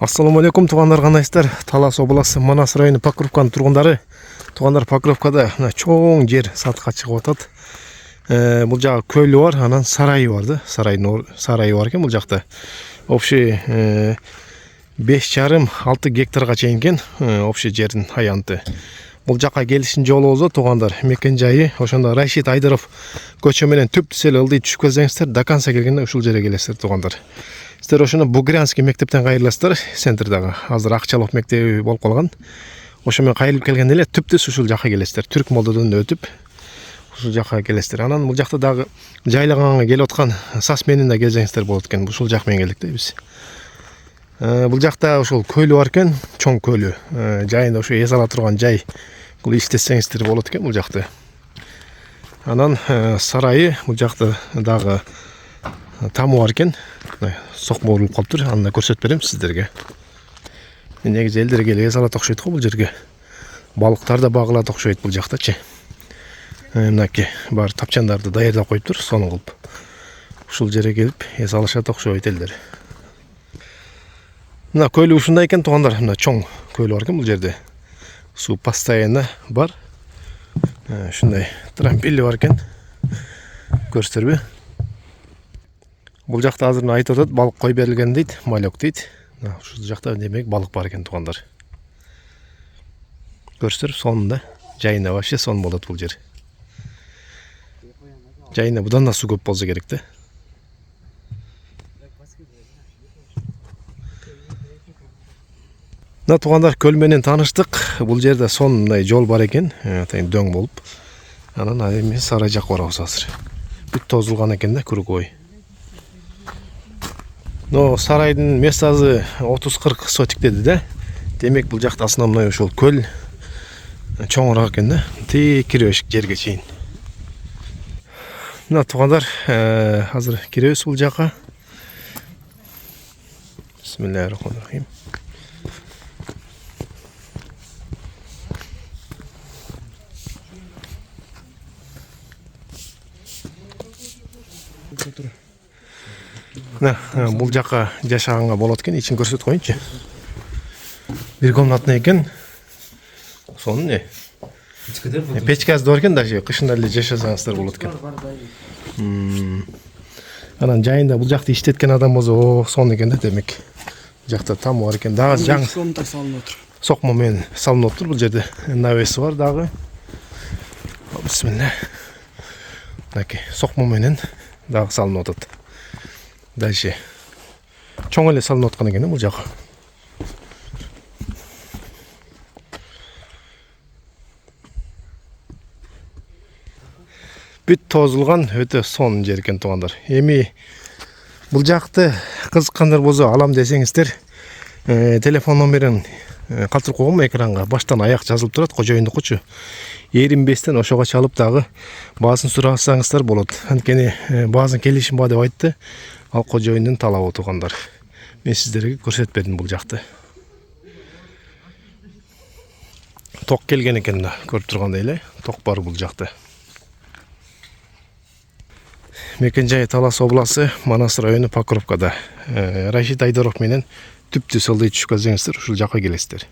Ассаламу алейкум туугандар, кандайсыздар? Талас областы Манас району Покровканын тургундары. Туугандар, Покровкада мына чоң жер сатыкка чыгып атат. Бул жагы көлү бар, анан сарайы бар да. Сарайы бар экен бул жакта. Общий 5,5-6 гектарга чейин экен общий жердин аянты. Бул жака келишин жолубузу туугандар, мекен жайы ошондо Рашид Айдаров көчө менен түп-түз эле ылдый түшүп келсеңиздер, до конца келгенде ушул жерге келесиздер туугандар. Сіздер ошондо Бугрянский мектептен кайрыласыздар, центрдагы. Азыр Акчалов мектеби болуп калган. Ошо менен кайрылып келгенде эле түп-түз ушул жака келесиздер. Түрк молдодон өтүп ушул жака келесиздер. Анан бул жакта дагы жайлаганга келип аткан сас менен да келсеңиздер болот экен. Ушул жак менен келдик да биз. Бул жакта ушул көлү бар экен, чоң көлү. Жайында ошо эс ала турган жай. Бул иштесеңиздер болот экен бул жакта. Анан сарайы бул жакта дагы тамы бар экен. Сокмо урулуп калыптыр, аны да көрсөтүп берем сиздерге. Негизи элдер келип эс алат окшойт го бул жерге. Балыктар да багылат окшойт бул жактачы. Мынакей бар тапчандарды даярдап коюптур, сону кылып. Ушул жерге келип эс алышат окшойт элдер. Мына көлү ушундай экен туугандар, мына чоң көлү бар экен бул жерде. Суу постоянно бар. Ушундай трампили бар экен. Көрсөтөрбү? Бул жакта азыр айтып атат, балык кой берилген дейт, малек дейт. Ушул жакта демек балык бар экен туугандар. Көрсөтөр, сонунда жайында вообще сон болот бул жер. Жайында будан да суу көп болсо керек да. Мына туугандар, көл менен тааныштык. Бул жерде сонундай жол бар экен, дөң болуп. Анан эми сарай жакка барабыз азыр. Бүт тозулган экен да, круговой. Но сарайдын местасы 30-40 сотик деди да. Демек бул жакта основной ошол көл чоңураак экен да. Тээ киребеш жерге чейин. Мына туугандар, азыр киребиз бул жака. Бисмиллахиррахманиррахим. Бул жака жашаганга болот экен, ичин көрсөтүп коеюнчу. Бир комнатный экен. Сонун печкасы бар экен, даже кышында эле жашасаңыздар болот экен. Анан жайында бул жакты иштеткен адам болсо, сонун экен да демек. Бул жакта там бар экен, дагы жаңы комната салынып отур. Сокмо менен салынып отур бул жерде. Навеси бар дагы. Бисмилла. Мынакей сокмо менен дагы салынып атат. Дальше чоң эле салынып аткан экен бул жак. Бүт тозулган, өтө сонун жер экен туугандар. Эми бул жакты кызыккандар болсо алам десеңиздер, телефон номерин калтырып койгом экранга. Баштан аяк жазылып турат, кожоюндукучу. Еринбестен ошого чалып дагы баасын сурасаңыздар болот. Анткени баасын келишим бар деп айтты. Ал кожоюндун талабы туугандар. Мен сиздерге көрсөтүп бердим бул жакты. Ток келген экен да, көрүп тургандай эле. Ток бар бул жакта. Мекен жайы Талас областы Манас району Покровкада. Рашид Айдаров менен түп-түз ылдый түшүп келсеңиздер, ушул жака келесиздер.